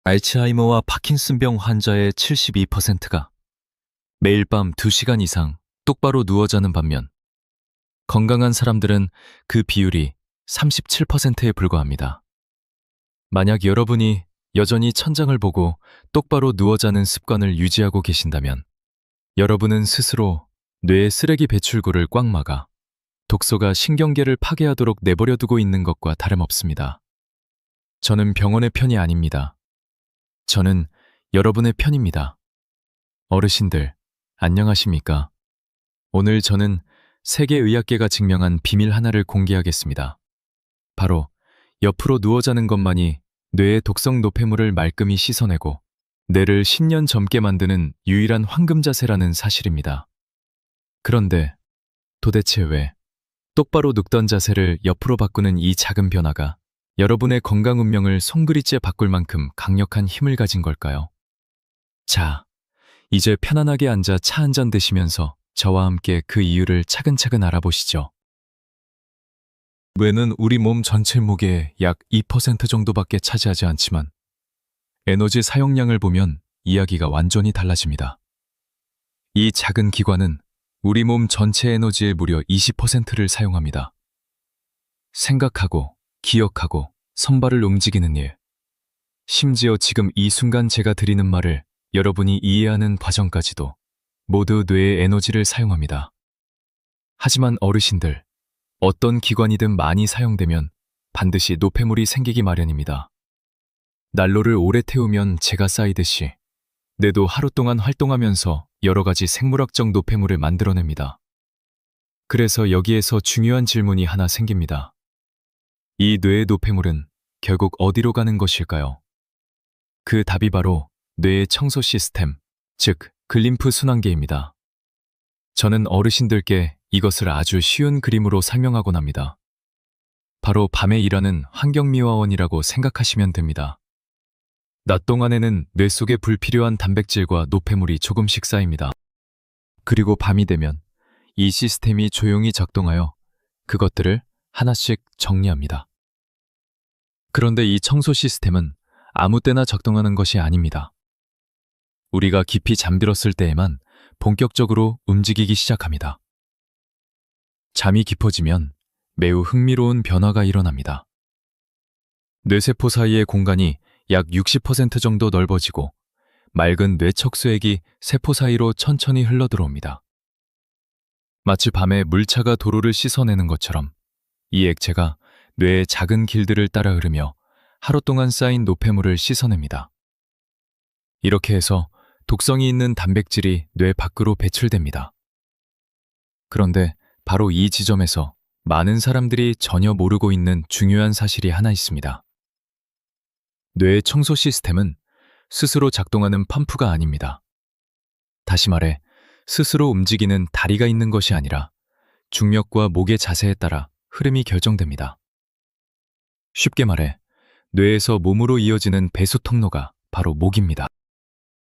알츠하이머와 파킨슨병 환자의 72%가 매일 밤 2시간 이상 똑바로 누워 자는 반면 건강한 사람들은 그 비율이 37%에 불과합니다. 만약 여러분이 여전히 천장을 보고 똑바로 누워 자는 습관을 유지하고 계신다면 여러분은 스스로 뇌의 쓰레기 배출구를 꽉 막아 독소가 신경계를 파괴하도록 내버려 두고 있는 것과 다름없습니다. 저는 병원의 편이 아닙니다. 저는 여러분의 편입니다. 어르신들, 안녕하십니까? 오늘 저는 세계의학계가 증명한 비밀 하나를 공개하겠습니다. 바로 옆으로 누워 자는 것만이 뇌의 독성 노폐물을 말끔히 씻어내고 뇌를 10년 젊게 만드는 유일한 황금 자세라는 사실입니다. 그런데 도대체 왜 똑바로 눕던 자세를 옆으로 바꾸는 이 작은 변화가 여러분의 건강 운명을 송두리째 바꿀 만큼 강력한 힘을 가진 걸까요? 자, 이제 편안하게 앉아 차 한 잔 드시면서 저와 함께 그 이유를 차근차근 알아보시죠. 뇌는 우리 몸 전체 무게의 약 2% 정도밖에 차지하지 않지만 에너지 사용량을 보면 이야기가 완전히 달라집니다. 이 작은 기관은 우리 몸 전체 에너지의 무려 20%를 사용합니다. 생각하고, 기억하고, 선발을 움직이는 일. 심지어 지금 이 순간 제가 드리는 말을 여러분이 이해하는 과정까지도 모두 뇌의 에너지를 사용합니다. 하지만 어르신들, 어떤 기관이든 많이 사용되면 반드시 노폐물이 생기기 마련입니다. 난로를 오래 태우면 재가 쌓이듯이 뇌도 하루 동안 활동하면서 여러 가지 생물학적 노폐물을 만들어냅니다. 그래서 여기에서 중요한 질문이 하나 생깁니다. 이 뇌의 노폐물은 결국 어디로 가는 것일까요? 그 답이 바로 뇌의 청소 시스템, 즉 글림프 순환계입니다. 저는 어르신들께 이것을 아주 쉬운 그림으로 설명하곤 합니다. 바로 밤에 일하는 환경미화원이라고 생각하시면 됩니다. 낮 동안에는 뇌 속에 불필요한 단백질과 노폐물이 조금씩 쌓입니다. 그리고 밤이 되면 이 시스템이 조용히 작동하여 그것들을 하나씩 정리합니다. 그런데 이 청소 시스템은 아무 때나 작동하는 것이 아닙니다. 우리가 깊이 잠들었을 때에만 본격적으로 움직이기 시작합니다. 잠이 깊어지면 매우 흥미로운 변화가 일어납니다. 뇌세포 사이의 공간이 약 60% 정도 넓어지고 맑은 뇌척수액이 세포 사이로 천천히 흘러들어옵니다. 마치 밤에 물차가 도로를 씻어내는 것처럼 이 액체가 뇌의 작은 길들을 따라 흐르며 하루 동안 쌓인 노폐물을 씻어냅니다. 이렇게 해서 독성이 있는 단백질이 뇌 밖으로 배출됩니다. 그런데 바로 이 지점에서 많은 사람들이 전혀 모르고 있는 중요한 사실이 하나 있습니다. 뇌의 청소 시스템은 스스로 작동하는 펌프가 아닙니다. 다시 말해, 스스로 움직이는 다리가 있는 것이 아니라 중력과 목의 자세에 따라 흐름이 결정됩니다. 쉽게 말해, 뇌에서 몸으로 이어지는 배수 통로가 바로 목입니다.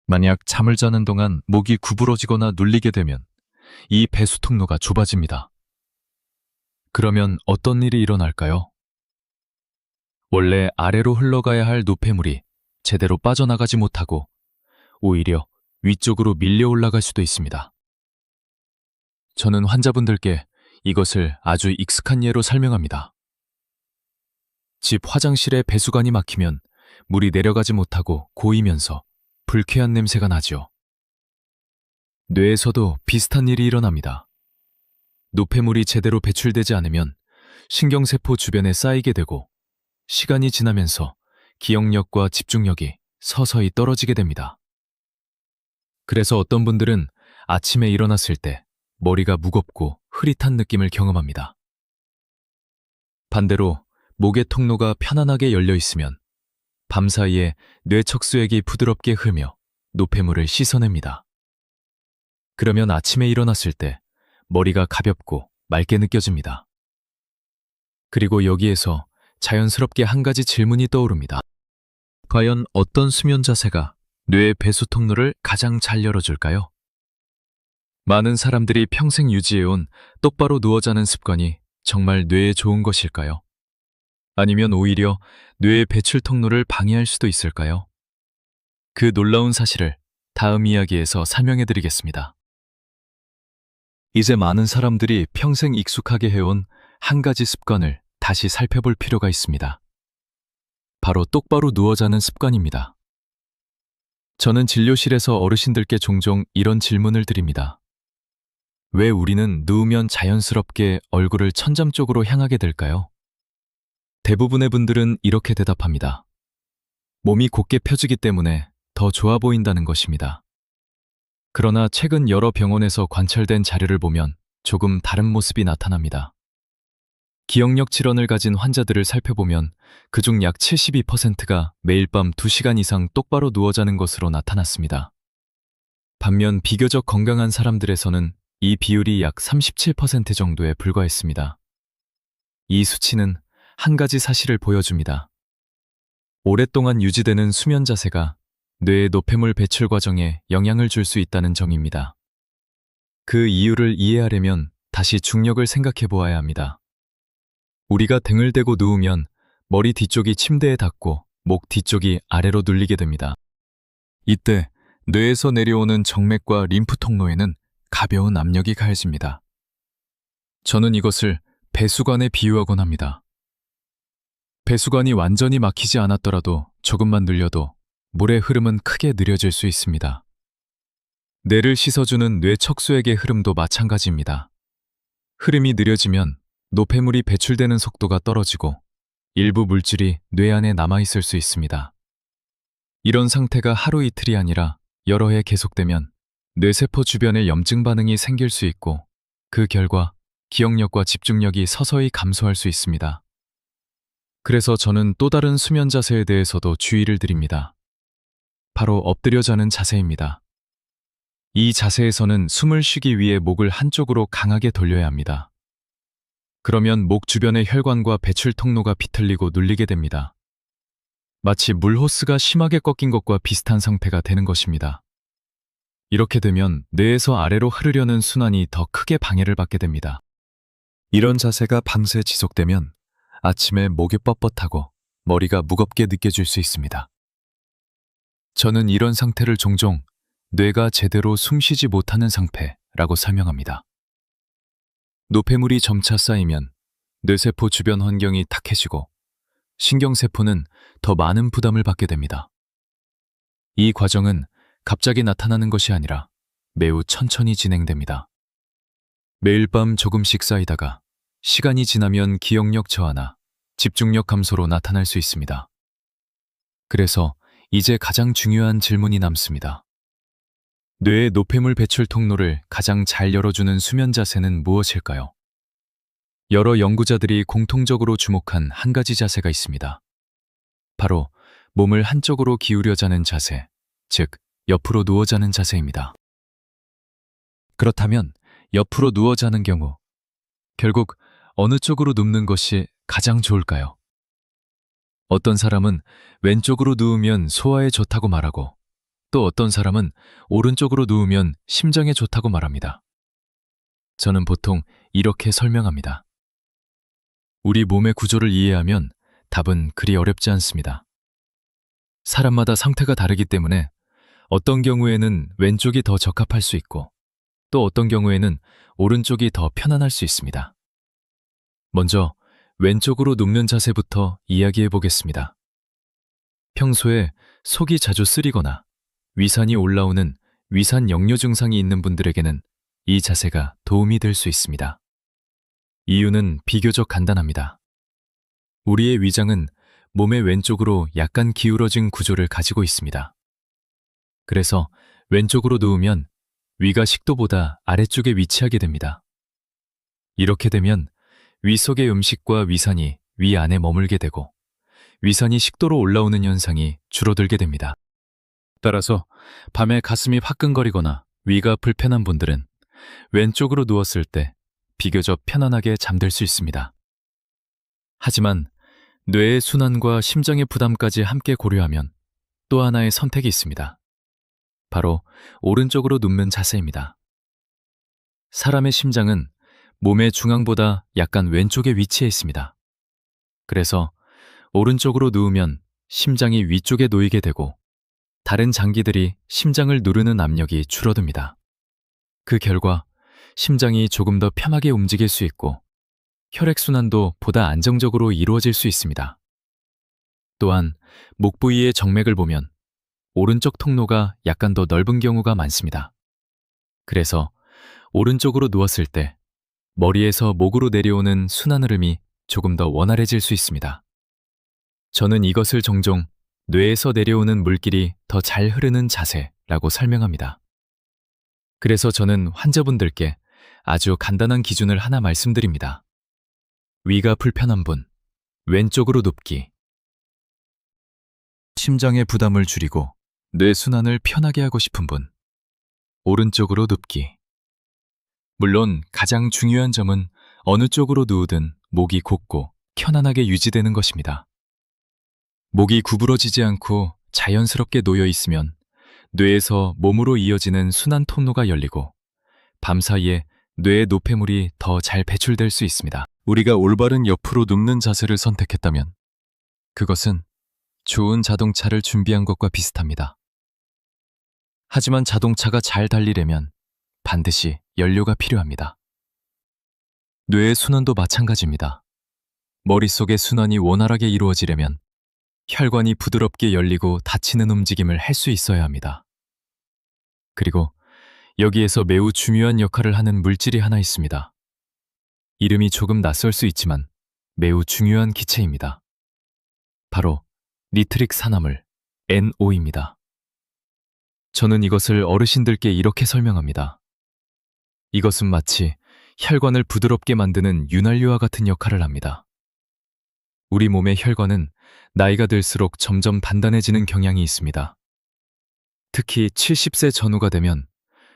만약 잠을 자는 동안 목이 구부러지거나 눌리게 되면 이 배수 통로가 좁아집니다. 그러면 어떤 일이 일어날까요? 원래 아래로 흘러가야 할 노폐물이 제대로 빠져나가지 못하고 오히려 위쪽으로 밀려 올라갈 수도 있습니다. 저는 환자분들께 이것을 아주 익숙한 예로 설명합니다. 집 화장실에 배수관이 막히면 물이 내려가지 못하고 고이면서 불쾌한 냄새가 나죠. 뇌에서도 비슷한 일이 일어납니다. 노폐물이 제대로 배출되지 않으면 신경세포 주변에 쌓이게 되고 시간이 지나면서 기억력과 집중력이 서서히 떨어지게 됩니다. 그래서 어떤 분들은 아침에 일어났을 때 머리가 무겁고 흐릿한 느낌을 경험합니다. 반대로 목의 통로가 편안하게 열려 있으면 밤사이에 뇌척수액이 부드럽게 흐르며 노폐물을 씻어냅니다. 그러면 아침에 일어났을 때 머리가 가볍고 맑게 느껴집니다. 그리고 여기에서 자연스럽게 한 가지 질문이 떠오릅니다. 과연 어떤 수면 자세가 뇌의 배수 통로를 가장 잘 열어줄까요? 많은 사람들이 평생 유지해온 똑바로 누워 자는 습관이 정말 뇌에 좋은 것일까요? 아니면 오히려 뇌의 배출 통로를 방해할 수도 있을까요? 그 놀라운 사실을 다음 이야기에서 설명해 드리겠습니다. 이제 많은 사람들이 평생 익숙하게 해온 한 가지 습관을 다시 살펴볼 필요가 있습니다. 바로 똑바로 누워 자는 습관입니다. 저는 진료실에서 어르신들께 종종 이런 질문을 드립니다. 왜 우리는 누우면 자연스럽게 얼굴을 천장 쪽으로 향하게 될까요? 대부분의 분들은 이렇게 대답합니다. 몸이 곧게 펴지기 때문에 더 좋아 보인다는 것입니다. 그러나 최근 여러 병원에서 관찰된 자료를 보면 조금 다른 모습이 나타납니다. 기억력 질환을 가진 환자들을 살펴보면 그중 약 72%가 매일 밤 2시간 이상 똑바로 누워 자는 것으로 나타났습니다. 반면 비교적 건강한 사람들에서는 이 비율이 약 37% 정도에 불과했습니다. 이 수치는 한 가지 사실을 보여줍니다. 오랫동안 유지되는 수면 자세가 뇌의 노폐물 배출 과정에 영향을 줄 수 있다는 점입니다. 그 이유를 이해하려면 다시 중력을 생각해 보아야 합니다. 우리가 등을 대고 누우면 머리 뒤쪽이 침대에 닿고 목 뒤쪽이 아래로 눌리게 됩니다. 이때 뇌에서 내려오는 정맥과 림프 통로에는 가벼운 압력이 가해집니다. 저는 이것을 배수관에 비유하곤 합니다. 배수관이 완전히 막히지 않았더라도 조금만 눌려도 물의 흐름은 크게 느려질 수 있습니다. 뇌를 씻어주는 뇌 척수액의 흐름도 마찬가지입니다. 흐름이 느려지면 노폐물이 배출되는 속도가 떨어지고 일부 물질이 뇌 안에 남아있을 수 있습니다. 이런 상태가 하루 이틀이 아니라 여러 해 계속되면 뇌세포 주변에 염증 반응이 생길 수 있고 그 결과 기억력과 집중력이 서서히 감소할 수 있습니다. 그래서 저는 또 다른 수면 자세에 대해서도 주의를 드립니다. 바로 엎드려 자는 자세입니다. 이 자세에서는 숨을 쉬기 위해 목을 한쪽으로 강하게 돌려야 합니다. 그러면 목 주변의 혈관과 배출 통로가 비틀리고 눌리게 됩니다. 마치 물 호스가 심하게 꺾인 것과 비슷한 상태가 되는 것입니다. 이렇게 되면 뇌에서 아래로 흐르려는 순환이 더 크게 방해를 받게 됩니다. 이런 자세가 밤새 지속되면 아침에 목이 뻣뻣하고 머리가 무겁게 느껴질 수 있습니다. 저는 이런 상태를 종종 뇌가 제대로 숨쉬지 못하는 상태라고 설명합니다. 노폐물이 점차 쌓이면 뇌세포 주변 환경이 탁해지고 신경세포는 더 많은 부담을 받게 됩니다. 이 과정은 갑자기 나타나는 것이 아니라 매우 천천히 진행됩니다. 매일 밤 조금씩 쌓이다가 시간이 지나면 기억력 저하나 집중력 감소로 나타날 수 있습니다. 그래서 이제 가장 중요한 질문이 남습니다. 뇌의 노폐물 배출 통로를 가장 잘 열어주는 수면 자세는 무엇일까요? 여러 연구자들이 공통적으로 주목한 한 가지 자세가 있습니다. 바로 몸을 한쪽으로 기울여 자는 자세, 즉 옆으로 누워 자는 자세입니다. 그렇다면 옆으로 누워 자는 경우 결국 어느 쪽으로 눕는 것이 가장 좋을까요? 어떤 사람은 왼쪽으로 누우면 소화에 좋다고 말하고 또 어떤 사람은 오른쪽으로 누우면 심장에 좋다고 말합니다. 저는 보통 이렇게 설명합니다. 우리 몸의 구조를 이해하면 답은 그리 어렵지 않습니다. 사람마다 상태가 다르기 때문에 어떤 경우에는 왼쪽이 더 적합할 수 있고 또 어떤 경우에는 오른쪽이 더 편안할 수 있습니다. 먼저 왼쪽으로 눕는 자세부터 이야기해 보겠습니다. 평소에 속이 자주 쓰리거나 위산이 올라오는 위산 역류 증상이 있는 분들에게는 이 자세가 도움이 될 수 있습니다. 이유는 비교적 간단합니다. 우리의 위장은 몸의 왼쪽으로 약간 기울어진 구조를 가지고 있습니다. 그래서 왼쪽으로 누우면 위가 식도보다 아래쪽에 위치하게 됩니다. 이렇게 되면 위 속의 음식과 위산이 위 안에 머물게 되고 위산이 식도로 올라오는 현상이 줄어들게 됩니다. 따라서 밤에 가슴이 화끈거리거나 위가 불편한 분들은 왼쪽으로 누웠을 때 비교적 편안하게 잠들 수 있습니다. 하지만 뇌의 순환과 심장의 부담까지 함께 고려하면 또 하나의 선택이 있습니다. 바로 오른쪽으로 눕는 자세입니다. 사람의 심장은 몸의 중앙보다 약간 왼쪽에 위치해 있습니다. 그래서 오른쪽으로 누우면 심장이 위쪽에 놓이게 되고 다른 장기들이 심장을 누르는 압력이 줄어듭니다. 그 결과 심장이 조금 더 편하게 움직일 수 있고 혈액순환도 보다 안정적으로 이루어질 수 있습니다. 또한 목 부위의 정맥을 보면 오른쪽 통로가 약간 더 넓은 경우가 많습니다. 그래서 오른쪽으로 누웠을 때 머리에서 목으로 내려오는 순환 흐름이 조금 더 원활해질 수 있습니다. 저는 이것을 종종 뇌에서 내려오는 물길이 더 잘 흐르는 자세라고 설명합니다. 그래서 저는 환자분들께 아주 간단한 기준을 하나 말씀드립니다. 위가 불편한 분, 왼쪽으로 눕기. 심장의 부담을 줄이고 뇌 순환을 편하게 하고 싶은 분, 오른쪽으로 눕기. 물론 가장 중요한 점은 어느 쪽으로 누우든 목이 곧고 편안하게 유지되는 것입니다. 목이 구부러지지 않고 자연스럽게 놓여 있으면 뇌에서 몸으로 이어지는 순환 통로가 열리고 밤사이에 뇌의 노폐물이 더 잘 배출될 수 있습니다. 우리가 올바른 옆으로 눕는 자세를 선택했다면 그것은 좋은 자동차를 준비한 것과 비슷합니다. 하지만 자동차가 잘 달리려면 반드시 연료가 필요합니다. 뇌의 순환도 마찬가지입니다. 머릿속의 순환이 원활하게 이루어지려면 혈관이 부드럽게 열리고 닫히는 움직임을 할 수 있어야 합니다. 그리고 여기에서 매우 중요한 역할을 하는 물질이 하나 있습니다. 이름이 조금 낯설 수 있지만 매우 중요한 기체입니다. 바로 니트릭 산화물 NO입니다. 저는 이것을 어르신들께 이렇게 설명합니다. 이것은 마치 혈관을 부드럽게 만드는 윤활유와 같은 역할을 합니다. 우리 몸의 혈관은 나이가 들수록 점점 단단해지는 경향이 있습니다. 특히 70세 전후가 되면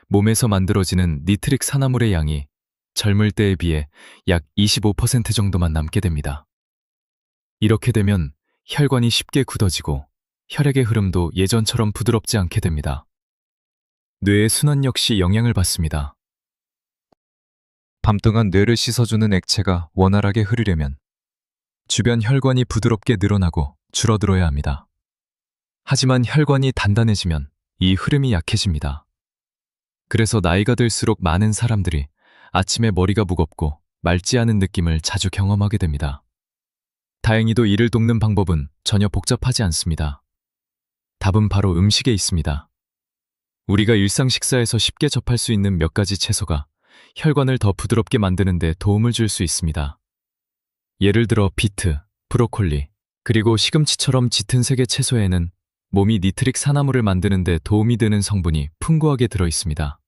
몸에서 만들어지는 니트릭 산화물의 양이 젊을 때에 비해 약 25% 정도만 남게 됩니다. 이렇게 되면 혈관이 쉽게 굳어지고 혈액의 흐름도 예전처럼 부드럽지 않게 됩니다. 뇌의 순환 역시 영향을 받습니다. 밤 동안 뇌를 씻어주는 액체가 원활하게 흐르려면 주변 혈관이 부드럽게 늘어나고 줄어들어야 합니다. 하지만 혈관이 단단해지면 이 흐름이 약해집니다. 그래서 나이가 들수록 많은 사람들이 아침에 머리가 무겁고 맑지 않은 느낌을 자주 경험하게 됩니다. 다행히도 이를 돕는 방법은 전혀 복잡하지 않습니다. 답은 바로 음식에 있습니다. 우리가 일상 식사에서 쉽게 접할 수 있는 몇 가지 채소가 혈관을 더 부드럽게 만드는 데 도움을 줄 수 있습니다. 예를 들어 비트, 브로콜리, 그리고 시금치처럼 짙은 색의 채소에는 몸이 니트릭 산화물을 만드는 데 도움이 되는 성분이 풍부하게 들어 있습니다.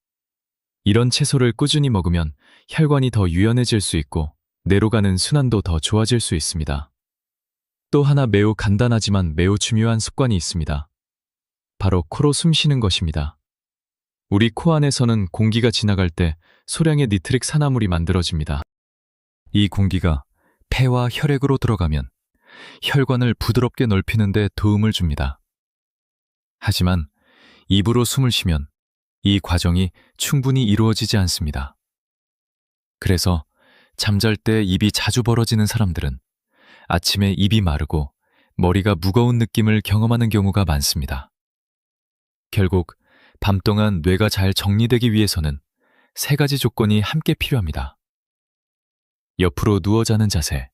이런 채소를 꾸준히 먹으면 혈관이 더 유연해질 수 있고 뇌로 가는 순환도 더 좋아질 수 있습니다. 또 하나 매우 간단하지만 매우 중요한 습관이 있습니다. 바로 코로 숨 쉬는 것입니다. 우리 코 안에서는 공기가 지나갈 때 소량의 니트릭 산화물이 만들어집니다. 이 공기가 폐와 혈액으로 들어가면 혈관을 부드럽게 넓히는 데 도움을 줍니다. 하지만 입으로 숨을 쉬면 이 과정이 충분히 이루어지지 않습니다. 그래서 잠잘 때 입이 자주 벌어지는 사람들은 아침에 입이 마르고 머리가 무거운 느낌을 경험하는 경우가 많습니다. 결국 밤 동안 뇌가 잘 정리되기 위해서는 세 가지 조건이 함께 필요합니다. 옆으로 누워 자는 자세,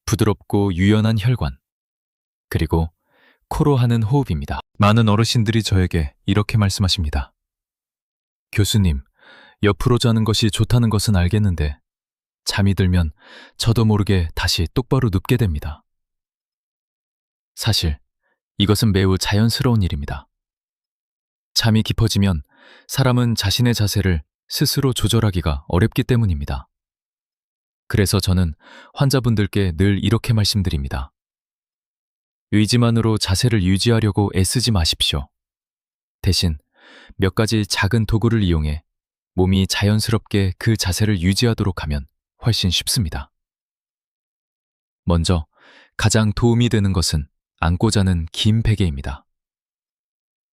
부드럽고 유연한 혈관, 그리고 코로 하는 호흡입니다. 많은 어르신들이 저에게 이렇게 말씀하십니다. 교수님, 옆으로 자는 것이 좋다는 것은 알겠는데 잠이 들면 저도 모르게 다시 똑바로 눕게 됩니다. 사실 이것은 매우 자연스러운 일입니다. 잠이 깊어지면 사람은 자신의 자세를 스스로 조절하기가 어렵기 때문입니다. 그래서 저는 환자분들께 늘 이렇게 말씀드립니다. 의지만으로 자세를 유지하려고 애쓰지 마십시오. 대신 몇 가지 작은 도구를 이용해 몸이 자연스럽게 그 자세를 유지하도록 하면 훨씬 쉽습니다. 먼저 가장 도움이 되는 것은 안고 자는 긴 베개입니다.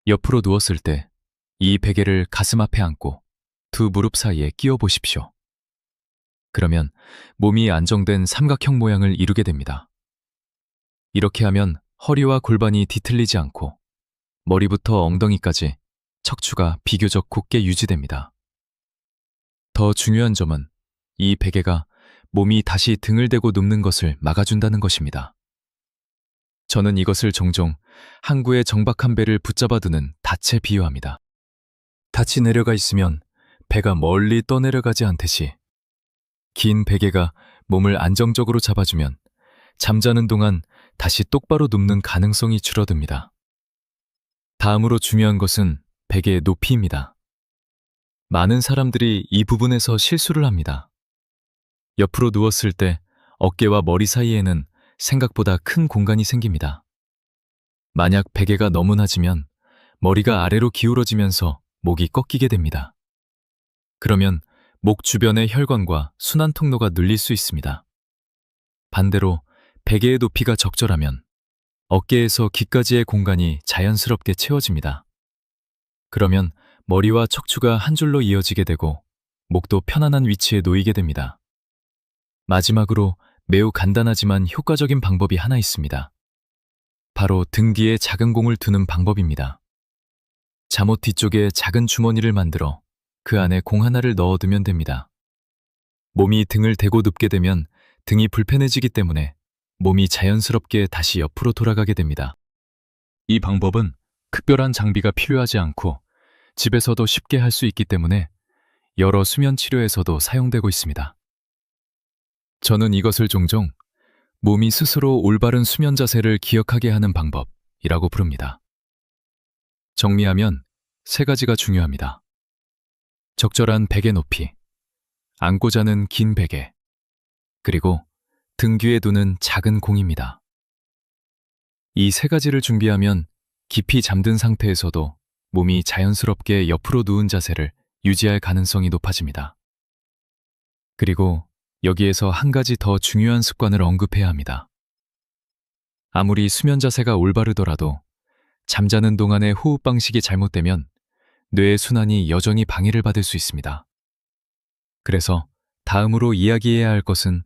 옆으로 누웠을 때 이 베개를 가슴 앞에 안고 두 무릎 사이에 끼워 보십시오. 그러면 몸이 안정된 삼각형 모양을 이루게 됩니다. 이렇게 하면 허리와 골반이 뒤틀리지 않고 머리부터 엉덩이까지 척추가 비교적 곧게 유지됩니다. 더 중요한 점은 이 베개가 몸이 다시 등을 대고 눕는 것을 막아준다는 것입니다. 저는 이것을 종종 항구의 정박한 배를 붙잡아 두는 닻에 비유합니다. 닻이 내려가 있으면 배가 멀리 떠내려가지 않듯이 긴 베개가 몸을 안정적으로 잡아주면 잠자는 동안 다시 똑바로 눕는 가능성이 줄어듭니다. 다음으로 중요한 것은 베개의 높이입니다. 많은 사람들이 이 부분에서 실수를 합니다. 옆으로 누웠을 때 어깨와 머리 사이에는 생각보다 큰 공간이 생깁니다. 만약 베개가 너무 낮으면 머리가 아래로 기울어지면서 목이 꺾이게 됩니다. 그러면 목 주변의 혈관과 순환 통로가 눌릴 수 있습니다. 반대로 베개의 높이가 적절하면 어깨에서 귀까지의 공간이 자연스럽게 채워집니다. 그러면 머리와 척추가 한 줄로 이어지게 되고 목도 편안한 위치에 놓이게 됩니다. 마지막으로 매우 간단하지만 효과적인 방법이 하나 있습니다. 바로 등 뒤에 작은 공을 두는 방법입니다. 잠옷 뒤쪽에 작은 주머니를 만들어 그 안에 공 하나를 넣어두면 됩니다. 몸이 등을 대고 눕게 되면 등이 불편해지기 때문에 몸이 자연스럽게 다시 옆으로 돌아가게 됩니다. 이 방법은 특별한 장비가 필요하지 않고 집에서도 쉽게 할 수 있기 때문에 여러 수면 치료에서도 사용되고 있습니다. 저는 이것을 종종 몸이 스스로 올바른 수면 자세를 기억하게 하는 방법이라고 부릅니다. 정리하면 세 가지가 중요합니다. 적절한 베개 높이, 안고 자는 긴 베개, 그리고 등 뒤에 두는 작은 공입니다. 이 세 가지를 준비하면 깊이 잠든 상태에서도 몸이 자연스럽게 옆으로 누운 자세를 유지할 가능성이 높아집니다. 그리고 여기에서 한 가지 더 중요한 습관을 언급해야 합니다. 아무리 수면 자세가 올바르더라도 잠자는 동안의 호흡 방식이 잘못되면 뇌의 순환이 여전히 방해를 받을 수 있습니다. 그래서 다음으로 이야기해야 할 것은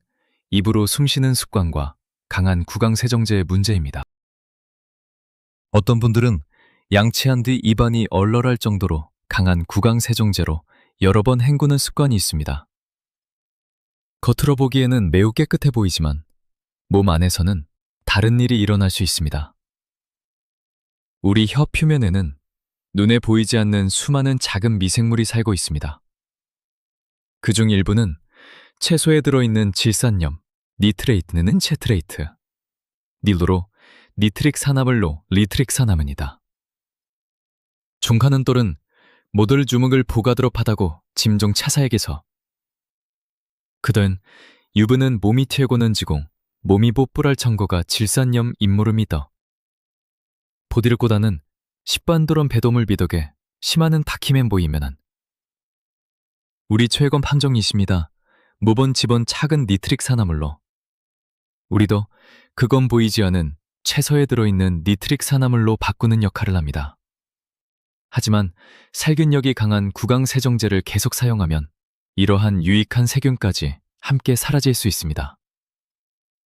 입으로 숨쉬는 습관과 강한 구강세정제의 문제입니다. 어떤 분들은 양치한 뒤 입안이 얼얼할 정도로 강한 구강세정제로 여러 번 헹구는 습관이 있습니다. 겉으로 보기에는 매우 깨끗해 보이지만 몸 안에서는 다른 일이 일어날 수 있습니다. 우리 혀 표면에는 눈에 보이지 않는 수많은 작은 미생물이 살고 있습니다. 그중 일부는 채소에 들어있는 질산염, 니트레이트는 체트레이트, 닐로로 니트릭 산화물로 리트릭 산화물이다. 중간은 똘은 모들 주먹을 보가드롭하다고 짐종 차사에게서 그든 유부는 몸이 튀고는 지공 몸이 뽀뽀랄 청거가 질산염 임무를 믿어 보디르꼬다는 십반도런 배도물 비덕에 심하는 다키맨 보이면은 우리 최검 판정이십니다. 모번 집은 작은 니트릭 산화물로 우리도 그건 보이지 않은 채소에 들어있는 니트릭 산화물로 바꾸는 역할을 합니다. 하지만 살균력이 강한 구강세정제를 계속 사용하면 이러한 유익한 세균까지 함께 사라질 수 있습니다.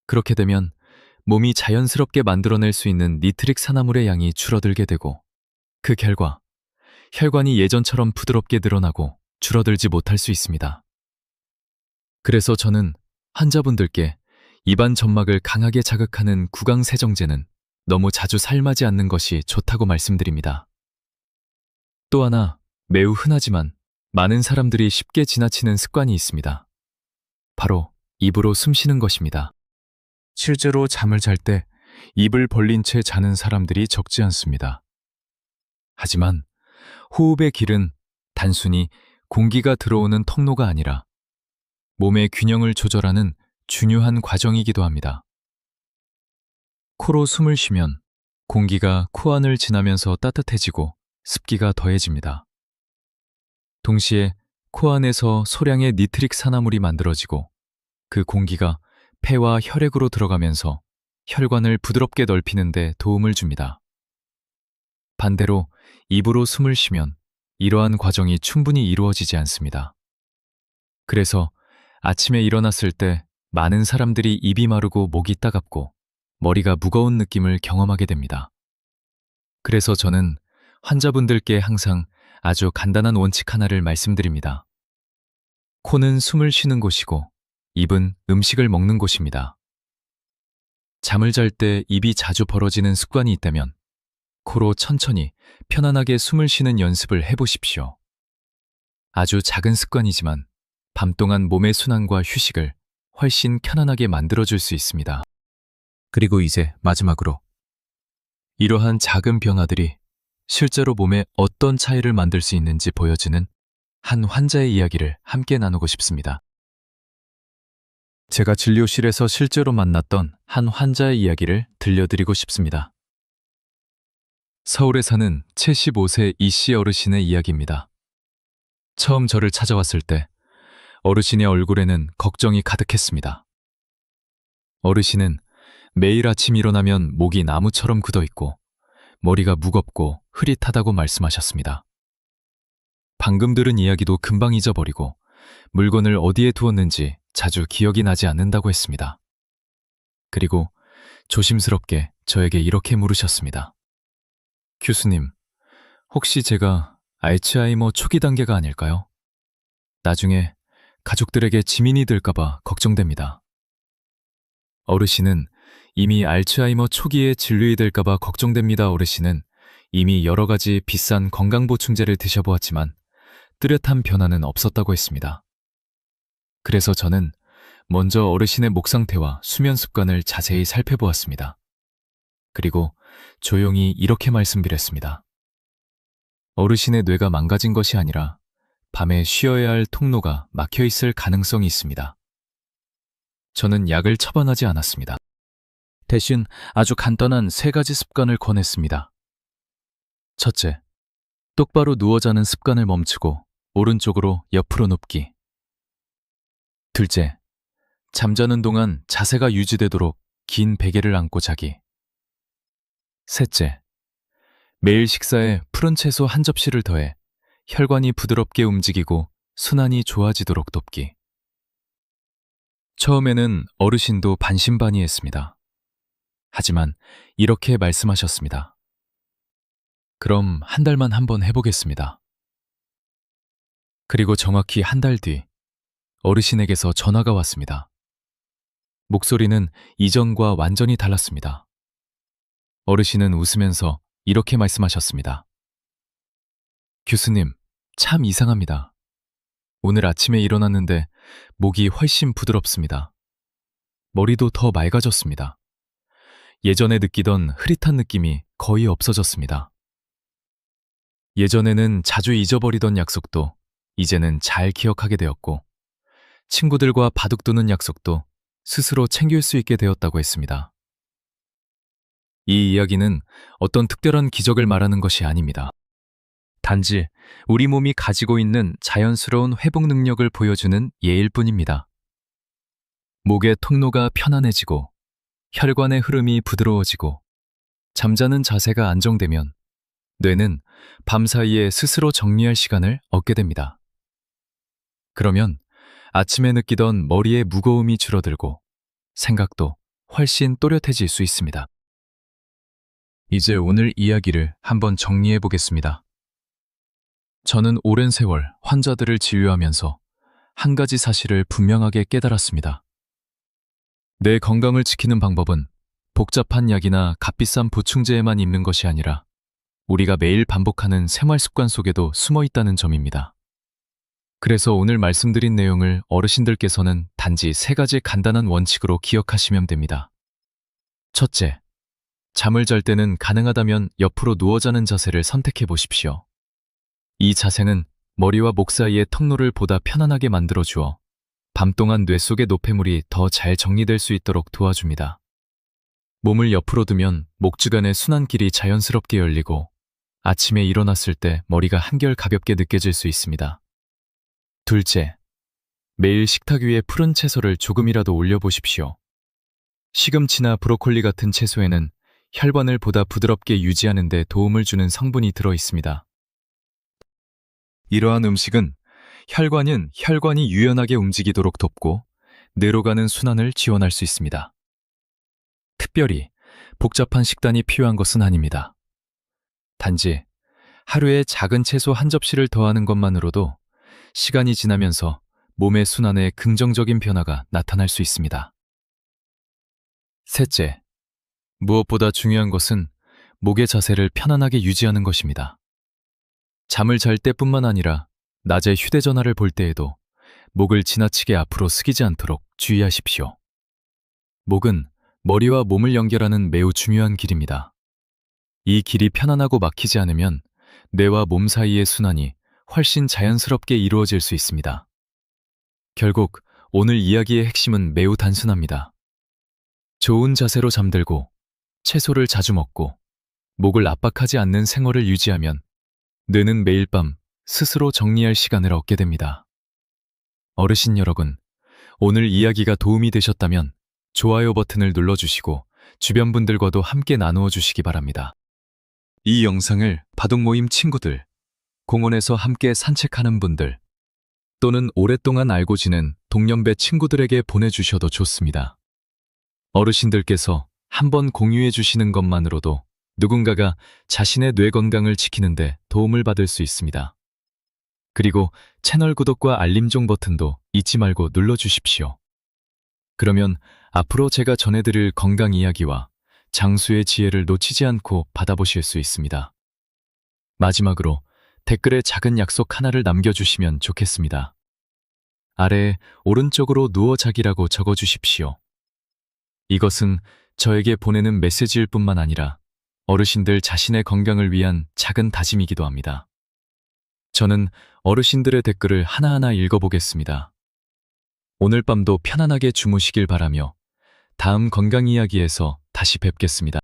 그렇게 되면 몸이 자연스럽게 만들어낼 수 있는 니트릭 산화물의 양이 줄어들게 되고 그 결과 혈관이 예전처럼 부드럽게 늘어나고 줄어들지 못할 수 있습니다. 그래서 저는 환자분들께 입안 점막을 강하게 자극하는 구강세정제는 너무 자주 사용하지 않는 것이 좋다고 말씀드립니다. 또 하나 매우 흔하지만 많은 사람들이 쉽게 지나치는 습관이 있습니다. 바로 입으로 숨 쉬는 것입니다. 실제로 잠을 잘 때 입을 벌린 채 자는 사람들이 적지 않습니다. 하지만 호흡의 길은 단순히 공기가 들어오는 통로가 아니라 몸의 균형을 조절하는 중요한 과정이기도 합니다. 코로 숨을 쉬면 공기가 코안을 지나면서 따뜻해지고 습기가 더해집니다. 동시에 코안에서 소량의 니트릭 산화물이 만들어지고 그 공기가 폐와 혈액으로 들어가면서 혈관을 부드럽게 넓히는 데 도움을 줍니다. 반대로 입으로 숨을 쉬면 이러한 과정이 충분히 이루어지지 않습니다. 그래서 아침에 일어났을 때 많은 사람들이 입이 마르고 목이 따갑고 머리가 무거운 느낌을 경험하게 됩니다. 그래서 저는 환자분들께 항상 아주 간단한 원칙 하나를 말씀드립니다. 코는 숨을 쉬는 곳이고 입은 음식을 먹는 곳입니다. 잠을 잘 때 입이 자주 벌어지는 습관이 있다면 코로 천천히 편안하게 숨을 쉬는 연습을 해보십시오. 아주 작은 습관이지만 밤 동안 몸의 순환과 휴식을 훨씬 편안하게 만들어줄 수 있습니다. 그리고 이제 마지막으로 이러한 작은 변화들이 실제로 몸에 어떤 차이를 만들 수 있는지 보여주는 한 환자의 이야기를 함께 나누고 싶습니다. 제가 진료실에서 실제로 만났던 한 환자의 이야기를 들려드리고 싶습니다. 서울에 사는 75세 이씨 어르신의 이야기입니다. 처음 저를 찾아왔을 때 어르신의 얼굴에는 걱정이 가득했습니다. 어르신은 매일 아침 일어나면 목이 나무처럼 굳어 있고 머리가 무겁고 흐릿하다고 말씀하셨습니다. 방금 들은 이야기도 금방 잊어버리고 물건을 어디에 두었는지 자주 기억이 나지 않는다고 했습니다. 그리고 조심스럽게 저에게 이렇게 물으셨습니다. 교수님, 혹시 제가 알츠하이머 초기 단계가 아닐까요? 나중에 가족들에게 지민이 될까봐 걱정됩니다. 어르신은 이미 알츠하이머 초기에 진료이 될까봐 걱정됩니다. 어르신은 이미 여러 가지 비싼 건강보충제를 드셔보았지만 뚜렷한 변화는 없었다고 했습니다. 그래서 저는 먼저 어르신의 목 상태와 수면 습관을 자세히 살펴보았습니다. 그리고 조용히 이렇게 말씀드렸습니다. 어르신의 뇌가 망가진 것이 아니라 밤에 쉬어야 할 통로가 막혀 있을 가능성이 있습니다. 저는 약을 처방하지 않았습니다. 대신 아주 간단한 3가지 습관을 권했습니다. 첫째, 똑바로 누워 자는 습관을 멈추고 오른쪽으로 옆으로 눕기. 둘째, 잠자는 동안 자세가 유지되도록 긴 베개를 안고 자기. 셋째, 매일 식사에 푸른 채소 한 접시를 더해 혈관이 부드럽게 움직이고 순환이 좋아지도록 돕기. 처음에는 어르신도 반신반의했습니다. 하지만 이렇게 말씀하셨습니다. 그럼 한 달만 한번 해보겠습니다. 그리고 정확히 한 달 뒤 어르신에게서 전화가 왔습니다. 목소리는 이전과 완전히 달랐습니다. 어르신은 웃으면서 이렇게 말씀하셨습니다. 교수님, 참 이상합니다. 오늘 아침에 일어났는데 목이 훨씬 부드럽습니다. 머리도 더 맑아졌습니다. 예전에 느끼던 흐릿한 느낌이 거의 없어졌습니다. 예전에는 자주 잊어버리던 약속도 이제는 잘 기억하게 되었고 친구들과 바둑두는 약속도 스스로 챙길 수 있게 되었다고 했습니다. 이 이야기는 어떤 특별한 기적을 말하는 것이 아닙니다. 단지 우리 몸이 가지고 있는 자연스러운 회복 능력을 보여주는 예일 뿐입니다. 목의 통로가 편안해지고 혈관의 흐름이 부드러워지고 잠자는 자세가 안정되면 뇌는 밤사이에 스스로 정리할 시간을 얻게 됩니다. 그러면 아침에 느끼던 머리의 무거움이 줄어들고 생각도 훨씬 또렷해질 수 있습니다. 이제 오늘 이야기를 한번 정리해 보겠습니다. 저는 오랜 세월 환자들을 진료하면서 한 가지 사실을 분명하게 깨달았습니다. 내 건강을 지키는 방법은 복잡한 약이나 값비싼 보충제에만 있는 것이 아니라 우리가 매일 반복하는 생활 습관 속에도 숨어 있다는 점입니다. 그래서 오늘 말씀드린 내용을 어르신들께서는 단지 3가지 간단한 원칙으로 기억하시면 됩니다. 첫째, 잠을 잘 때는 가능하다면 옆으로 누워 자는 자세를 선택해 보십시오. 이 자세는 머리와 목 사이의 통로를 보다 편안하게 만들어 주어 밤 동안 뇌 속의 노폐물이 더 잘 정리될 수 있도록 도와줍니다. 몸을 옆으로 두면 목 주변의 순환길이 자연스럽게 열리고 아침에 일어났을 때 머리가 한결 가볍게 느껴질 수 있습니다. 둘째, 매일 식탁 위에 푸른 채소를 조금이라도 올려보십시오. 시금치나 브로콜리 같은 채소에는 혈관을 보다 부드럽게 유지하는 데 도움을 주는 성분이 들어 있습니다. 이러한 음식은 혈관이 유연하게 움직이도록 돕고 뇌로 가는 순환을 지원할 수 있습니다. 특별히 복잡한 식단이 필요한 것은 아닙니다. 단지 하루에 작은 채소 한 접시를 더하는 것만으로도 시간이 지나면서 몸의 순환에 긍정적인 변화가 나타날 수 있습니다. 셋째, 무엇보다 중요한 것은 목의 자세를 편안하게 유지하는 것입니다. 잠을 잘 때뿐만 아니라 낮에 휴대전화를 볼 때에도 목을 지나치게 앞으로 숙이지 않도록 주의하십시오. 목은 머리와 몸을 연결하는 매우 중요한 길입니다. 이 길이 편안하고 막히지 않으면 뇌와 몸 사이의 순환이 훨씬 자연스럽게 이루어질 수 있습니다. 결국 오늘 이야기의 핵심은 매우 단순합니다. 좋은 자세로 잠들고 채소를 자주 먹고 목을 압박하지 않는 생활을 유지하면 뇌는 매일 밤 스스로 정리할 시간을 얻게 됩니다. 어르신 여러분, 오늘 이야기가 도움이 되셨다면 좋아요 버튼을 눌러주시고 주변 분들과도 함께 나누어 주시기 바랍니다. 이 영상을 바둑 모임 친구들, 공원에서 함께 산책하는 분들, 또는 오랫동안 알고 지낸 동년배 친구들에게 보내주셔도 좋습니다. 어르신들께서 한번 공유해 주시는 것만으로도 누군가가 자신의 뇌 건강을 지키는데 도움을 받을 수 있습니다. 그리고 채널 구독과 알림종 버튼도 잊지 말고 눌러주십시오. 그러면 앞으로 제가 전해드릴 건강 이야기와 장수의 지혜를 놓치지 않고 받아보실 수 있습니다. 마지막으로 댓글에 작은 약속 하나를 남겨주시면 좋겠습니다. 아래에 오른쪽으로 누워 자기라고 적어주십시오. 이것은 저에게 보내는 메시지일 뿐만 아니라 어르신들 자신의 건강을 위한 작은 다짐이기도 합니다. 저는 어르신들의 댓글을 하나하나 읽어보겠습니다. 오늘 밤도 편안하게 주무시길 바라며 다음 건강 이야기에서 다시 뵙겠습니다.